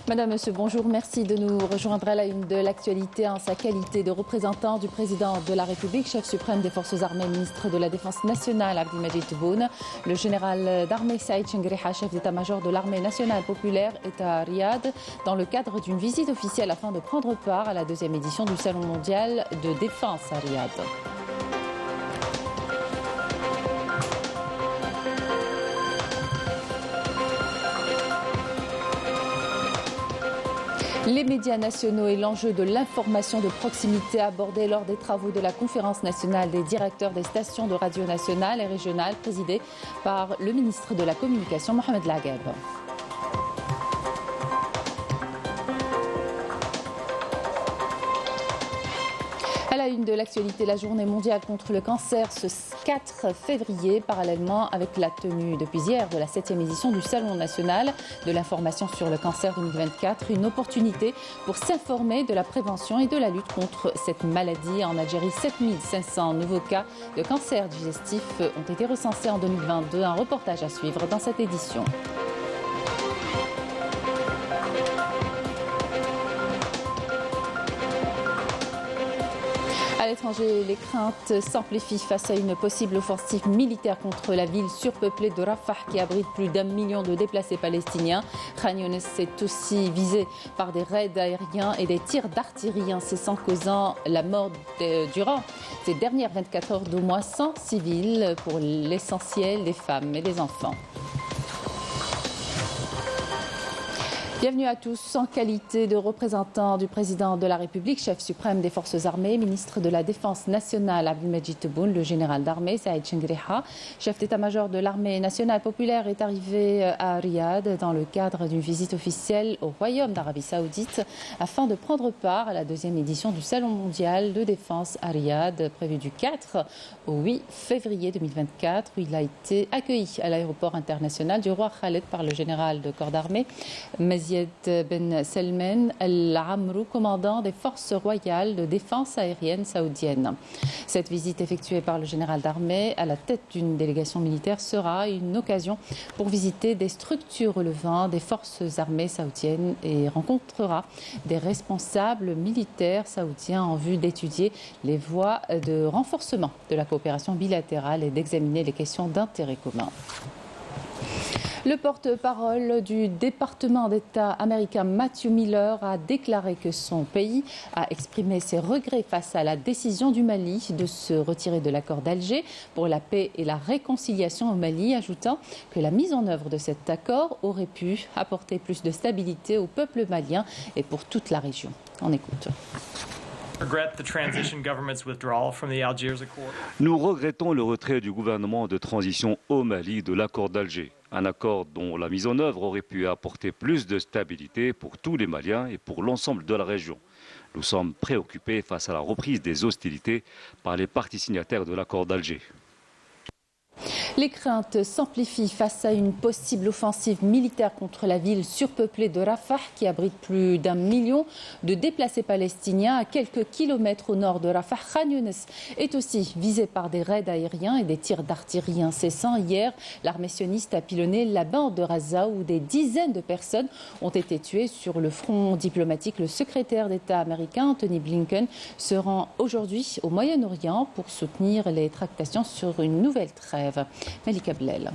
Madame, Monsieur, bonjour. Merci de nous rejoindre à la une de l'actualité en sa qualité de représentant du président de la République, chef suprême des forces armées, ministre de la Défense nationale, Abdelmajid Tebboune. Le général d'armée Saïd Chenghriha, chef d'état-major de l'armée nationale populaire, est à Riyad dans le cadre d'une visite officielle afin de prendre part à la deuxième édition du Salon mondial de défense à Riyad. Les médias nationaux et l'enjeu de l'information de proximité abordés lors des travaux de la conférence nationale des directeurs des stations de radio nationales et régionales présidée par le ministre de la Communication, Mohamed Lagheb. À la une de l'actualité, la journée mondiale contre le cancer ce 4 février, parallèlement avec la tenue depuis hier de la 7e édition du Salon national de l'information sur le cancer 2024. Une opportunité pour s'informer de la prévention et de la lutte contre cette maladie. En Algérie, 7500 nouveaux cas de cancer digestif ont été recensés en 2022. Un reportage à suivre dans cette édition. À l'étranger, les craintes s'amplifient face à une possible offensive militaire contre la ville surpeuplée de Rafah qui abrite plus d'1 million de déplacés palestiniens. Khan Younes est aussi visé par des raids aériens et des tirs d'artillerie incessants causant la mort durant ces dernières 24 heures d'au moins 100 civils, pour l'essentiel des femmes et des enfants. Bienvenue à tous. En qualité de représentant du président de la République, chef suprême des forces armées, ministre de la Défense nationale, Abdelmajid Tebboune, le général d'armée Saïd Chenghriha, chef d'état-major de l'armée nationale populaire, est arrivé à Riyad dans le cadre d'une visite officielle au Royaume d'Arabie Saoudite afin de prendre part à la deuxième édition du Salon mondial de défense à Riyad, prévu du 4 au 8 février 2024, où il a été accueilli à l'aéroport international du roi Khaled par le général de corps d'armée Mazied Ben Salman Al-Amrou, commandant des forces royales de défense aérienne saoudienne. Cette visite effectuée par le général d'armée à la tête d'une délégation militaire sera une occasion pour visiter des structures relevant des forces armées saoudiennes et rencontrera des responsables militaires saoudiens en vue d'étudier les voies de renforcement de la coopération bilatérale et d'examiner les questions d'intérêt commun. Le porte-parole du département d'État américain Matthew Miller a déclaré que son pays a exprimé ses regrets face à la décision du Mali de se retirer de l'accord d'Alger pour la paix et la réconciliation au Mali, ajoutant que la mise en œuvre de cet accord aurait pu apporter plus de stabilité au peuple malien et pour toute la région. On écoute. Nous regrettons le retrait du gouvernement de transition au Mali de l'accord d'Alger. Un accord dont la mise en œuvre aurait pu apporter plus de stabilité pour tous les Maliens et pour l'ensemble de la région. Nous sommes préoccupés face à la reprise des hostilités par les parties signataires de l'accord d'Alger. Les craintes s'amplifient face à une possible offensive militaire contre la ville surpeuplée de Rafah qui abrite plus d'1 million de déplacés palestiniens à quelques kilomètres au nord de Rafah. Khan Younes est aussi visé par des raids aériens et des tirs d'artillerie incessants. Hier, l'armée sioniste a pilonné la bande de Gaza où des dizaines de personnes ont été tuées. Sur le front diplomatique, le secrétaire d'État américain Antony Blinken se rend aujourd'hui au Moyen-Orient pour soutenir les tractations sur une nouvelle trêve. Malika Blel.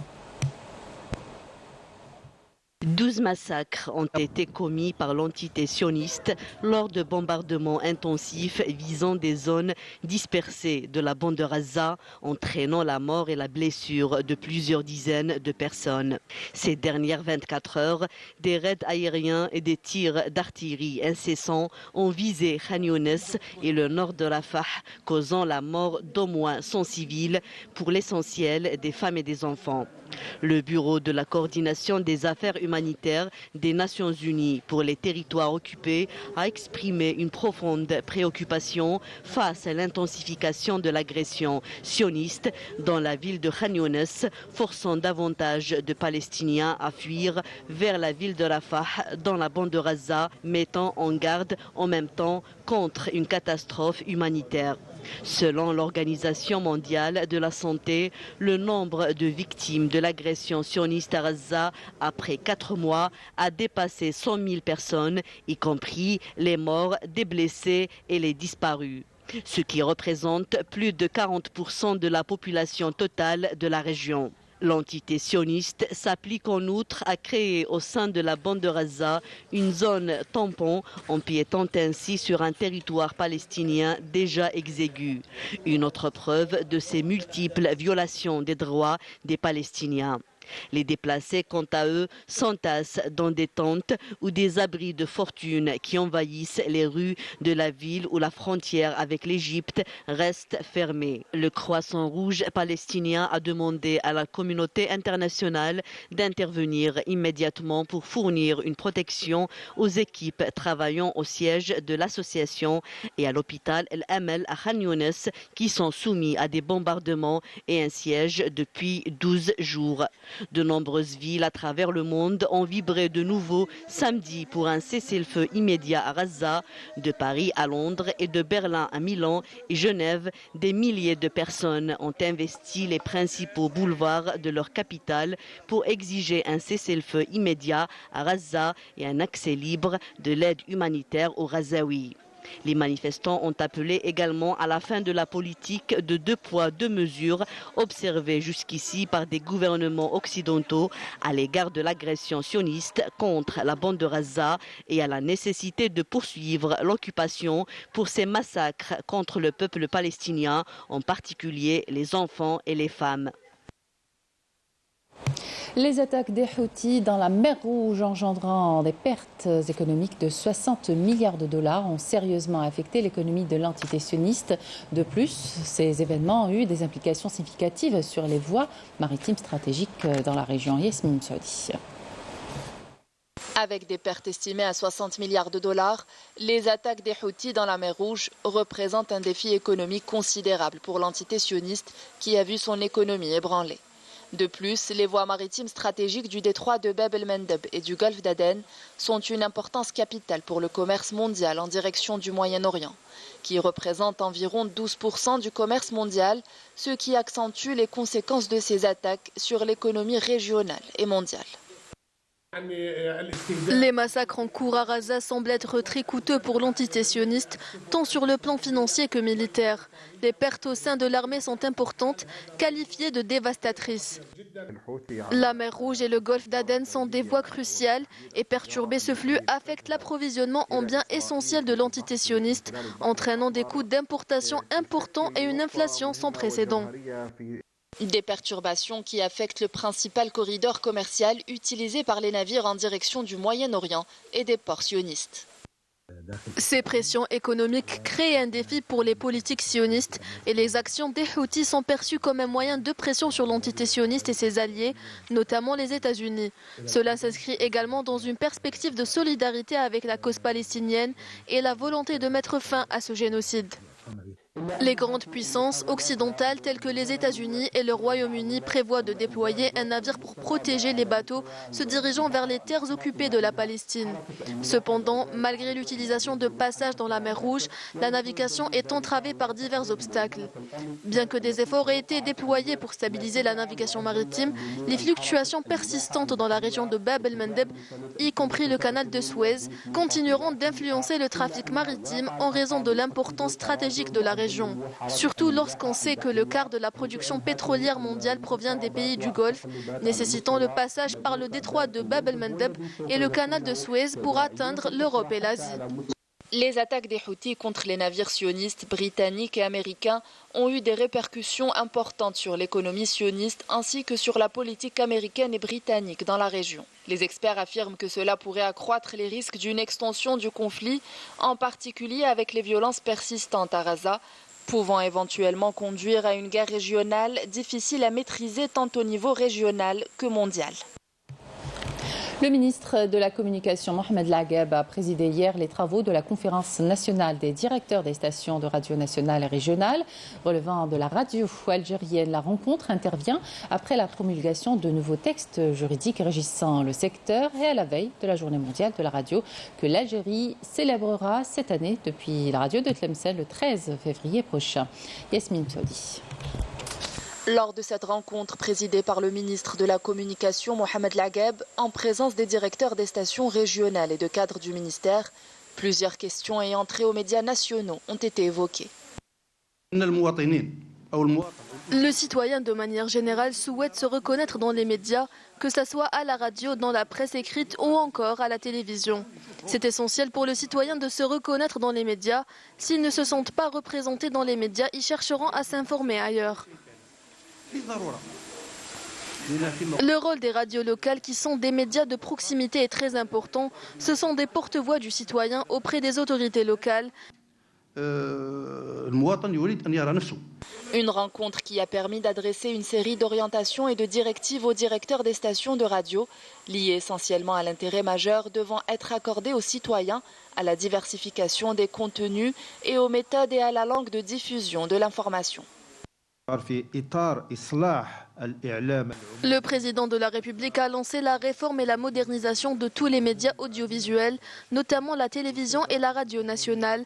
12 massacres ont été commis par l'entité sioniste lors de bombardements intensifs visant des zones dispersées de la bande de Gaza, entraînant la mort et la blessure de plusieurs dizaines de personnes. Ces dernières 24 heures, des raids aériens et des tirs d'artillerie incessants ont visé Khan Younes et le nord de Rafah, causant la mort d'au moins 100 civils, pour l'essentiel des femmes et des enfants. Le Bureau de la coordination des affaires humanitaires des Nations Unies pour les territoires occupés a exprimé une profonde préoccupation face à l'intensification de l'agression sioniste dans la ville de Khan Younes, forçant davantage de Palestiniens à fuir vers la ville de Rafah dans la bande de Gaza, mettant en garde en même temps contre une catastrophe humanitaire. Selon l'Organisation mondiale de la santé, le nombre de victimes de l'agression sioniste à Gaza après 4 mois a dépassé 100 000 personnes, y compris les morts, des blessés et les disparus, ce qui représente plus de 40% de la population totale de la région. L'entité sioniste s'applique en outre à créer au sein de la bande de Gaza une zone tampon, empiétant ainsi sur un territoire palestinien déjà exigu. Une autre preuve de ces multiples violations des droits des Palestiniens. Les déplacés, quant à eux, s'entassent dans des tentes ou des abris de fortune qui envahissent les rues de la ville où la frontière avec l'Égypte reste fermée. Le Croissant Rouge palestinien a demandé à la communauté internationale d'intervenir immédiatement pour fournir une protection aux équipes travaillant au siège de l'association et à l'hôpital El Amel à Khan Younes qui sont soumis à des bombardements et un siège depuis 12 jours. De nombreuses villes à travers le monde ont vibré de nouveau samedi pour un cessez-le-feu immédiat à Gaza. De Paris à Londres et de Berlin à Milan et Genève, des milliers de personnes ont investi les principaux boulevards de leur capitale pour exiger un cessez-le-feu immédiat à Gaza et un accès libre de l'aide humanitaire aux Gazaouis. Les manifestants ont appelé également à la fin de la politique de 2 poids 2 mesures observée jusqu'ici par des gouvernements occidentaux à l'égard de l'agression sioniste contre la bande de Gaza et à la nécessité de poursuivre l'occupation pour ces massacres contre le peuple palestinien, en particulier les enfants et les femmes. Les attaques des Houthis dans la mer Rouge engendrant des pertes économiques de 60 milliards de dollars ont sérieusement affecté l'économie de l'entité sioniste. De plus, ces événements ont eu des implications significatives sur les voies maritimes stratégiques dans la région. Yasmine Saudi. Avec des pertes estimées à 60 milliards de dollars, les attaques des Houthis dans la mer Rouge représentent un défi économique considérable pour l'entité sioniste qui a vu son économie ébranlée. De plus, les voies maritimes stratégiques du détroit de Bab el-Mandeb et du golfe d'Aden sont une importance capitale pour le commerce mondial en direction du Moyen-Orient, qui représente environ 12% du commerce mondial, ce qui accentue les conséquences de ces attaques sur l'économie régionale et mondiale. Les massacres en cours à Gaza semblent être très coûteux pour l'entité sioniste, tant sur le plan financier que militaire. Les pertes au sein de l'armée sont importantes, qualifiées de dévastatrices. La mer Rouge et le golfe d'Aden sont des voies cruciales et perturber ce flux affecte l'approvisionnement en biens essentiels de l'entité sioniste, entraînant des coûts d'importation importants et une inflation sans précédent. Des perturbations qui affectent le principal corridor commercial utilisé par les navires en direction du Moyen-Orient et des ports sionistes. Ces pressions économiques créent un défi pour les politiques sionistes et les actions des Houthis sont perçues comme un moyen de pression sur l'entité sioniste et ses alliés, notamment les États-Unis. Cela s'inscrit également dans une perspective de solidarité avec la cause palestinienne et la volonté de mettre fin à ce génocide. Les grandes puissances occidentales telles que les États-Unis et le Royaume-Uni prévoient de déployer un navire pour protéger les bateaux se dirigeant vers les terres occupées de la Palestine. Cependant, malgré l'utilisation de passages dans la mer Rouge, la navigation est entravée par divers obstacles. Bien que des efforts aient été déployés pour stabiliser la navigation maritime, les fluctuations persistantes dans la région de Bab el-Mandeb, y compris le canal de Suez, continueront d'influencer le trafic maritime en raison de l'importance stratégique de la région. Surtout lorsqu'on sait que le quart de la production pétrolière mondiale provient des pays du Golfe, nécessitant le passage par le détroit de Bab el-Mandeb et le canal de Suez pour atteindre l'Europe et l'Asie. Les attaques des Houthis contre les navires sionistes britanniques et américains ont eu des répercussions importantes sur l'économie sioniste ainsi que sur la politique américaine et britannique dans la région. Les experts affirment que cela pourrait accroître les risques d'une extension du conflit, en particulier avec les violences persistantes à Gaza, pouvant éventuellement conduire à une guerre régionale difficile à maîtriser tant au niveau régional que mondial. Le ministre de la Communication, Mohamed Lagheb, a présidé hier les travaux de la conférence nationale des directeurs des stations de radio nationales et régionales relevant de la radio algérienne. La rencontre intervient après la promulgation de nouveaux textes juridiques régissant le secteur et à la veille de la journée mondiale de la radio que l'Algérie célébrera cette année depuis la radio de Tlemcen le 13 février prochain. Yasmine Saudi. Lors de cette rencontre présidée par le ministre de la Communication, Mohamed Lagheb, en présence des directeurs des stations régionales et de cadres du ministère, plusieurs questions ayant trait aux médias nationaux ont été évoquées. Le citoyen, de manière générale, souhaite se reconnaître dans les médias, que ce soit à la radio, dans la presse écrite ou encore à la télévision. C'est essentiel pour le citoyen de se reconnaître dans les médias. S'ils ne se sentent pas représentés dans les médias, ils chercheront à s'informer ailleurs. Le rôle des radios locales, qui sont des médias de proximité, est très important. Ce sont des porte-voix du citoyen auprès des autorités locales. Une rencontre qui a permis d'adresser une série d'orientations et de directives aux directeurs des stations de radio, liées essentiellement à l'intérêt majeur devant être accordé aux citoyens, à la diversification des contenus et aux méthodes et à la langue de diffusion de l'information. Le président de la République a lancé la réforme et la modernisation de tous les médias audiovisuels, notamment la télévision et la radio nationale,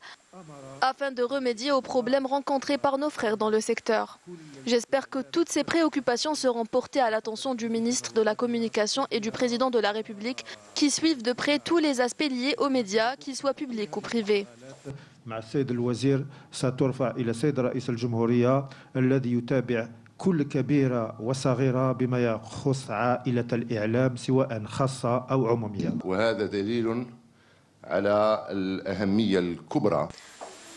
afin de remédier aux problèmes rencontrés par nos frères dans le secteur. J'espère que toutes ces préoccupations seront portées à l'attention du ministre de la Communication et du président de la République, qui suivent de près tous les aspects liés aux médias, qu'ils soient publics ou privés. مع السيد الوزير سترفع إلى السيد رئيس الجمهورية الذي يتابع كل كبيرة وصغيرة بما يخص عائلة الإعلام سواء خاصة أو عمومية. وهذا دليل على الأهمية الكبرى.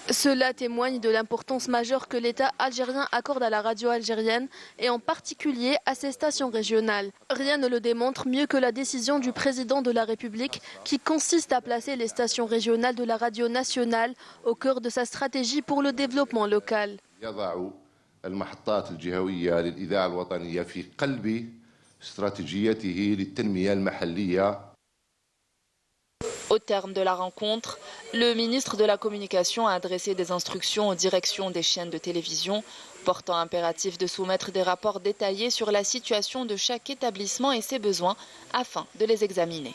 Cela témoigne de l'importance majeure que l'État algérien accorde à la radio algérienne et en particulier à ses stations régionales. Rien ne le démontre mieux que la décision du président de la République qui consiste à placer les stations régionales de la radio nationale au cœur de sa stratégie pour le développement local. المحطات الجهوية للإذاعة الوطنية في قلب استراتيجيته للتنمية المحلية. Au terme de la rencontre, le ministre de la Communication a adressé des instructions aux directions des chaînes de télévision, portant impératif de soumettre des rapports détaillés sur la situation de chaque établissement et ses besoins afin de les examiner.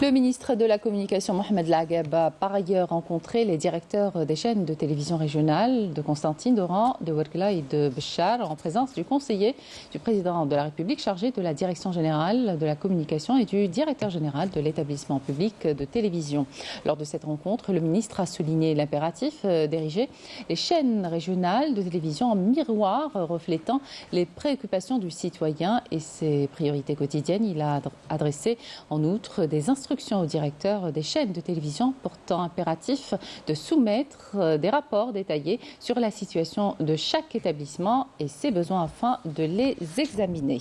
Le ministre de la Communication, Mohamed Lagheb, a par ailleurs rencontré les directeurs des chaînes de télévision régionales de Constantine, d'Oran, de Ouargla et de Béchar, en présence du conseiller du président de la République chargé de la direction générale de la communication et du directeur général de l'établissement public de télévision. Lors de cette rencontre, le ministre a souligné l'impératif d'ériger les chaînes régionales de télévision en miroir reflétant les préoccupations du citoyen et ses priorités quotidiennes. Il a adressé en outre des instructions aux directeurs des chaînes de télévision portant impératif de soumettre des rapports détaillés sur la situation de chaque établissement et ses besoins afin de les examiner.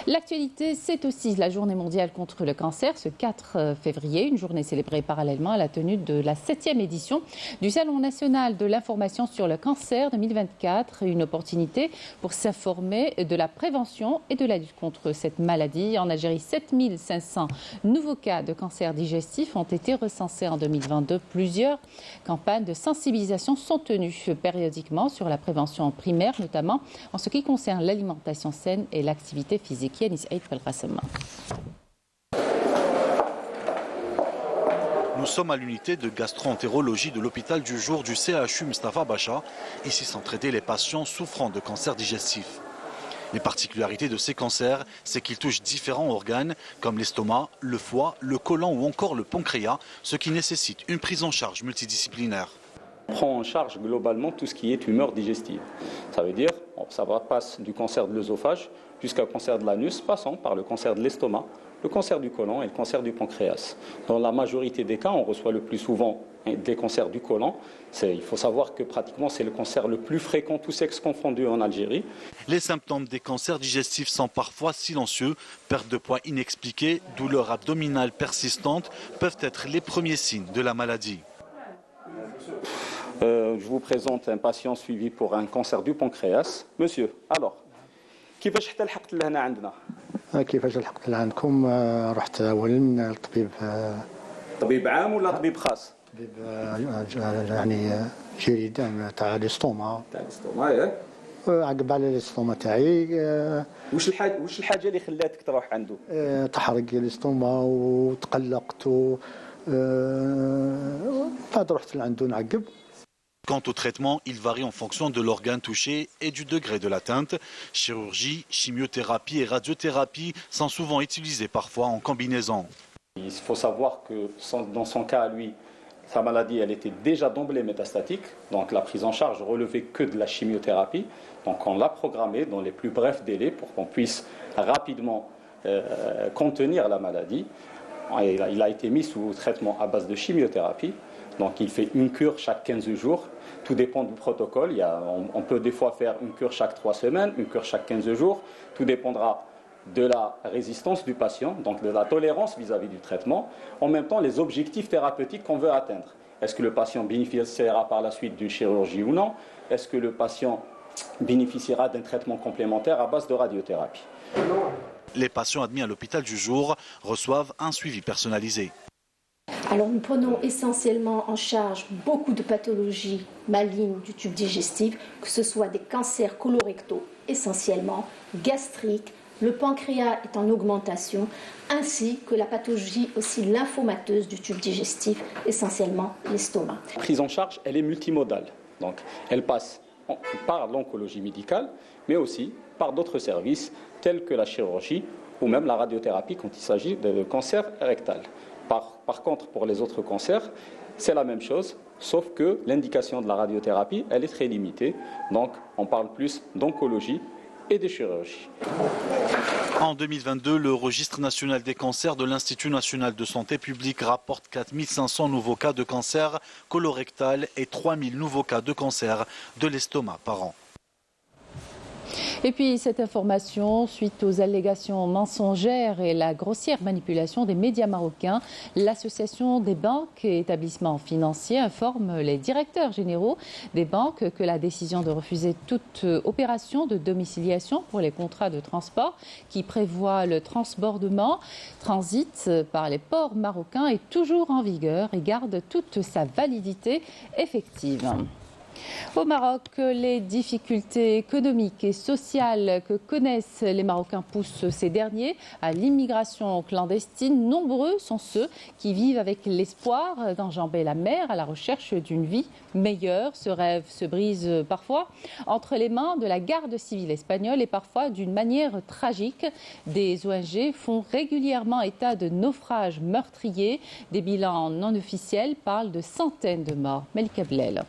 L'actualité, c'est aussi la journée mondiale contre le cancer ce 4 février, une journée célébrée parallèlement à la tenue de la 7e édition du Salon national de l'information sur le cancer 2024, une opportunité pour s'informer de la prévention et de la lutte contre cette maladie. En Algérie, 7500 nouveaux cas de cancer digestif ont été recensés en 2022. Plusieurs campagnes de sensibilisation sont tenues périodiquement sur la prévention primaire, notamment en ce qui concerne l'alimentation saine et l'activité physique. Yanis Aïd Belkhassem. Nous sommes à l'unité de gastro-entérologie de l'hôpital du jour du CHU Mustafa Bacha. Ici sont traités les patients souffrant de cancer digestif. Les particularités de ces cancers, c'est qu'ils touchent différents organes comme l'estomac, le foie, le côlon ou encore le pancréas, ce qui nécessite une prise en charge multidisciplinaire. On prend en charge globalement tout ce qui est tumeur digestive. Ça veut dire ça passe du cancer de l'œsophage jusqu'au cancer de l'anus, passant par le cancer de l'estomac, le cancer du côlon et le cancer du pancréas. Dans la majorité des cas, on reçoit le plus souvent des cancers du côlon. Il faut savoir que pratiquement c'est le cancer le plus fréquent, tous sexes confondus en Algérie. Les symptômes des cancers digestifs sont parfois silencieux. Perte de poids inexpliquée, douleurs abdominales persistantes peuvent être les premiers signes de la maladie. Je vous présente un patient suivi pour un cancer du pancréas. Monsieur, alors, كيفاش حتى لحقت لهنا عندنا؟ كيفاش لحقت لعندكم رحت اولا لطبيب طبيب عام ولا طبيب خاص؟ طبيب يعني جيد تاع ليستوما. عقب على ليستوما تاعي. واش الحاجه اللي خلاتك تروح عنده؟ تحرق ليستوما وتقلقت بعد رحت لعنده نعقب. Quant au traitement, il varie en fonction de l'organe touché et du degré de l'atteinte. Chirurgie, chimiothérapie et radiothérapie sont souvent utilisées parfois en combinaison. Il faut savoir que dans son cas à lui, sa maladie elle était déjà d'emblée métastatique, donc la prise en charge relevait que de la chimiothérapie. Donc on l'a programmé dans les plus brefs délais pour qu'on puisse rapidement contenir la maladie. Il a été mis sous traitement à base de chimiothérapie. Donc il fait une cure chaque 15 jours. Tout dépend du protocole. On peut des fois faire une cure chaque 3 semaines, une cure chaque 15 jours. Tout dépendra de la résistance du patient, donc de la tolérance vis-à-vis du traitement. En même temps, les objectifs thérapeutiques qu'on veut atteindre. Est-ce que le patient bénéficiera par la suite d'une chirurgie ou non? Est-ce que le patient bénéficiera d'un traitement complémentaire à base de radiothérapie? Les patients admis à l'hôpital du jour reçoivent un suivi personnalisé. Alors nous prenons essentiellement en charge beaucoup de pathologies malignes du tube digestif, que ce soit des cancers colorectaux essentiellement, gastriques, le pancréas est en augmentation, ainsi que la pathologie aussi lymphomateuse du tube digestif, essentiellement l'estomac. La prise en charge, elle est multimodale. Donc elle passe par l'oncologie médicale, mais aussi par d'autres services tels que la chirurgie ou même la radiothérapie quand il s'agit de cancer rectal. Par contre, pour les autres cancers, c'est la même chose, sauf que l'indication de la radiothérapie, elle est très limitée. Donc, on parle plus d'oncologie et de chirurgie. En 2022, le registre national des cancers de l'Institut national de santé publique rapporte 4500 nouveaux cas de cancer colorectal et 3000 nouveaux cas de cancer de l'estomac par an. Et puis cette information, suite aux allégations mensongères et la grossière manipulation des médias marocains, l'Association des banques et établissements financiers informe les directeurs généraux des banques que la décision de refuser toute opération de domiciliation pour les contrats de transport qui prévoient le transbordement, transit par les ports marocains est toujours en vigueur et garde toute sa validité effective. Au Maroc, les difficultés économiques et sociales que connaissent les Marocains poussent ces derniers à l'immigration clandestine. Nombreux sont ceux qui vivent avec l'espoir d'enjamber la mer à la recherche d'une vie meilleure. Ce rêve se brise parfois entre les mains de la garde civile espagnole et parfois d'une manière tragique. Des ONG font régulièrement état de naufrages meurtriers. Des bilans non officiels parlent de centaines de morts. Melika Blel.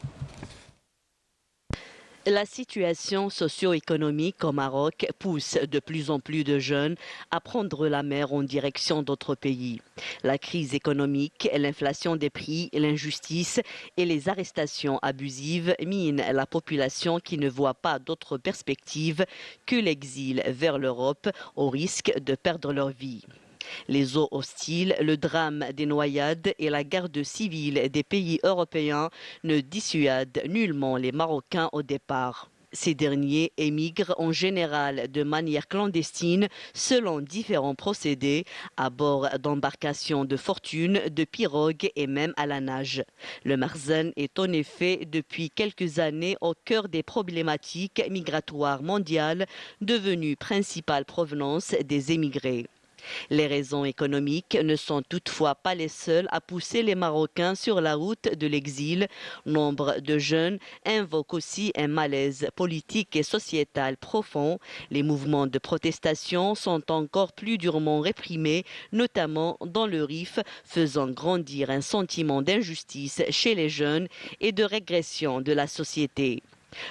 La situation socio-économique au Maroc pousse de plus en plus de jeunes à prendre la mer en direction d'autres pays. La crise économique, l'inflation des prix, l'injustice et les arrestations abusives minent la population qui ne voit pas d'autre perspective que l'exil vers l'Europe au risque de perdre leur vie. Les eaux hostiles, le drame des noyades et la garde civile des pays européens ne dissuadent nullement les Marocains au départ. Ces derniers émigrent en général de manière clandestine selon différents procédés à bord d'embarcations de fortune, de pirogues et même à la nage. Le Marzen est en effet depuis quelques années au cœur des problématiques migratoires mondiales devenues principale provenance des émigrés. Les raisons économiques ne sont toutefois pas les seules à pousser les Marocains sur la route de l'exil. Nombre de jeunes invoquent aussi un malaise politique et sociétal profond. Les mouvements de protestation sont encore plus durement réprimés, notamment dans le Rif, faisant grandir un sentiment d'injustice chez les jeunes et de régression de la société.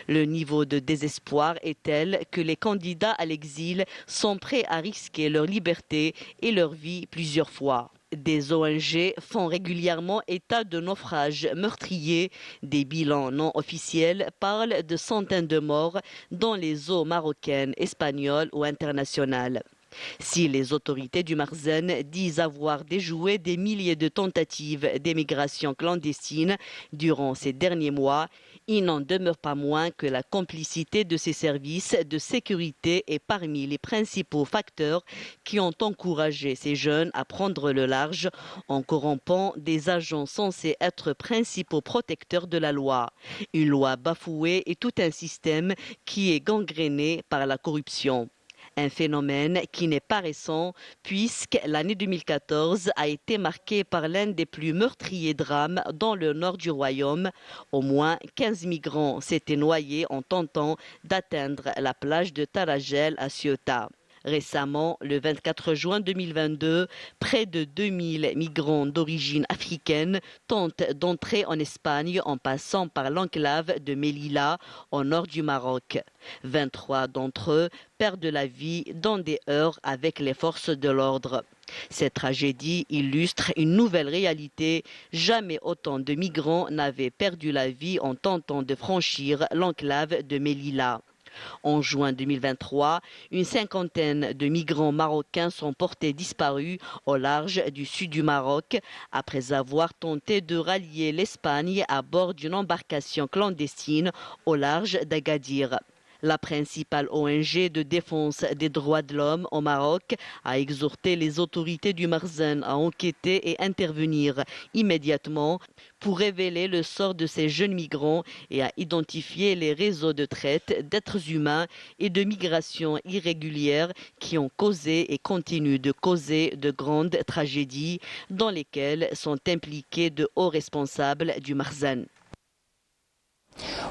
Le niveau de désespoir est tel que les candidats à l'exil sont prêts à risquer leur liberté et leur vie plusieurs fois. Des ONG font régulièrement état de naufrages meurtriers. Des bilans non officiels parlent de centaines de morts dans les eaux marocaines, espagnoles ou internationales. Si les autorités du Marzen disent avoir déjoué des milliers de tentatives d'émigration clandestine durant ces derniers mois, Il n'en demeure pas moins que la complicité de ces services de sécurité est parmi les principaux facteurs qui ont encouragé ces jeunes à prendre le large en corrompant des agents censés être principaux protecteurs de la loi. Une loi bafouée et tout un système qui est gangréné par la corruption. Un phénomène qui n'est pas récent puisque l'année 2014 a été marquée par l'un des plus meurtriers drames dans le nord du royaume. Au moins 15 migrants s'étaient noyés en tentant d'atteindre la plage de Tarajel à Ceuta. Récemment, le 24 juin 2022, près de 2000 migrants d'origine africaine tentent d'entrer en Espagne en passant par l'enclave de Melilla, au nord du Maroc. 23 d'entre eux perdent la vie dans des heurts avec les forces de l'ordre. Cette tragédie illustre une nouvelle réalité. Jamais autant de migrants n'avaient perdu la vie en tentant de franchir l'enclave de Melilla. En juin 2023, une cinquantaine de migrants marocains sont portés disparus au large du sud du Maroc après avoir tenté de rallier l'Espagne à bord d'une embarcation clandestine au large d'Agadir. La principale ONG de défense des droits de l'homme au Maroc a exhorté les autorités du Marzane à enquêter et intervenir immédiatement pour révéler le sort de ces jeunes migrants et à identifier les réseaux de traite d'êtres humains et de migration irrégulière qui ont causé et continuent de causer de grandes tragédies dans lesquelles sont impliqués de hauts responsables du Marzane.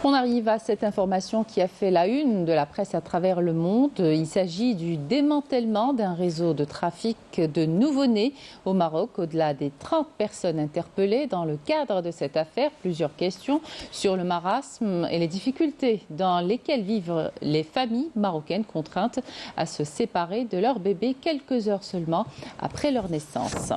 On arrive à cette information qui a fait la une de la presse à travers le monde. Il s'agit du démantèlement d'un réseau de trafic de nouveau-nés au Maroc. Au-delà des 30 personnes interpellées dans le cadre de cette affaire, plusieurs questions sur le marasme et les difficultés dans lesquelles vivent les familles marocaines contraintes à se séparer de leur bébé quelques heures seulement après leur naissance.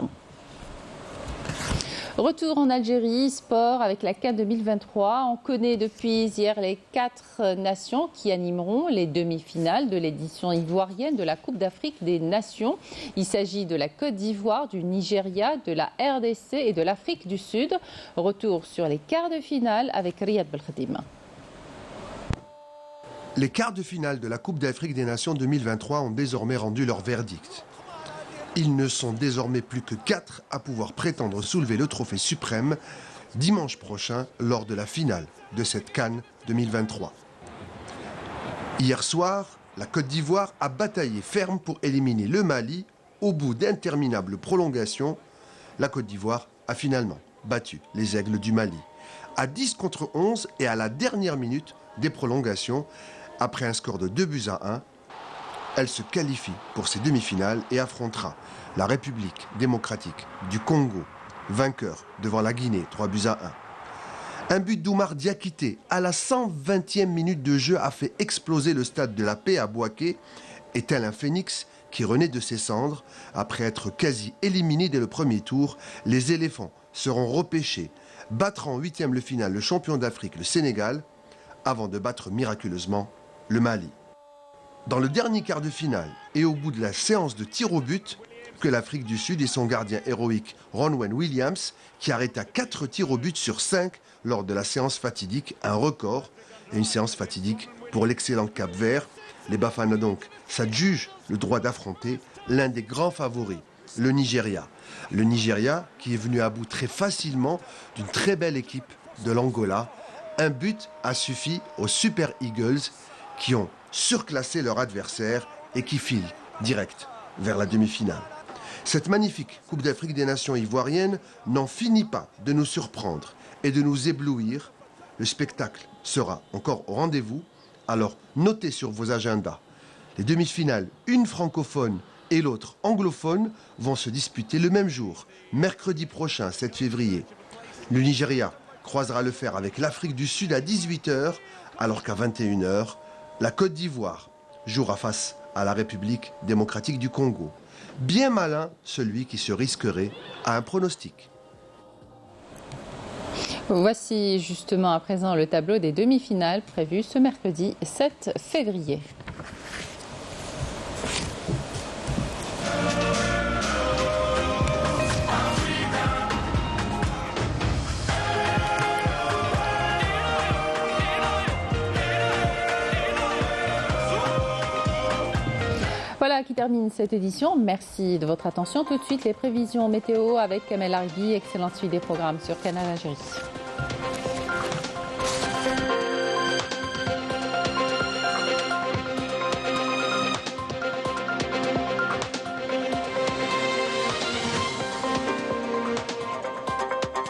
Retour en Algérie, sport avec la CAN 2023. On connaît depuis hier les 4 nations qui animeront les demi-finales de l'édition ivoirienne de la Coupe d'Afrique des Nations. Il s'agit de la Côte d'Ivoire, du Nigeria, de la RDC et de l'Afrique du Sud. Retour sur les quarts de finale avec Riyad Belkhadim. Les quarts de finale de la Coupe d'Afrique des Nations 2023 ont désormais rendu leur verdict. Ils ne sont désormais plus que 4 à pouvoir prétendre soulever le trophée suprême dimanche prochain lors de la finale de cette CAN 2023. Hier soir, la Côte d'Ivoire a bataillé ferme pour éliminer le Mali. Au bout d'interminables prolongations, la Côte d'Ivoire a finalement battu les Aigles du Mali. À 10-11 et à la dernière minute des prolongations, après un score de 2-1, elle se qualifie pour ces demi-finales et affrontera la République démocratique du Congo, vainqueur devant la Guinée, 3-1. Un but d'Oumar Diakité à la 120e minute de jeu a fait exploser le stade de la Paix à Bouaké, et tel un phénix qui renaît de ses cendres. Après être quasi éliminés dès le premier tour, les éléphants seront repêchés, battre en 8e le final le champion d'Afrique, le Sénégal, avant de battre miraculeusement le Mali. Dans le dernier quart de finale et au bout de la séance de tir au but, que l'Afrique du Sud et son gardien héroïque Ronwen Williams, qui arrêta 4 tirs au but sur 5 lors de la séance fatidique, un record, et une séance fatidique pour l'excellent Cap-Vert. Les Bafana donc s'adjugent le droit d'affronter l'un des grands favoris, le Nigeria. Le Nigeria qui est venu à bout très facilement d'une très belle équipe de l'Angola. Un but a suffi aux Super Eagles qui ont surclassé leur adversaire et qui filent direct vers la demi-finale. Cette magnifique Coupe d'Afrique des Nations ivoirienne n'en finit pas de nous surprendre et de nous éblouir. Le spectacle sera encore au rendez-vous, alors notez sur vos agendas. Les demi-finales, une francophone et l'autre anglophone, vont se disputer le même jour, mercredi prochain, 7 février. Le Nigeria croisera le fer avec l'Afrique du Sud à 18h, alors qu'à 21h, la Côte d'Ivoire jouera face à la République démocratique du Congo. Bien malin celui qui se risquerait à un pronostic. Voici justement à présent le tableau des demi-finales prévues ce mercredi 7 février. qui termine cette édition. Merci de votre attention. Tout de suite, les prévisions météo avec Kamel Arbi. Excellente suite des programmes sur Canal Algérie.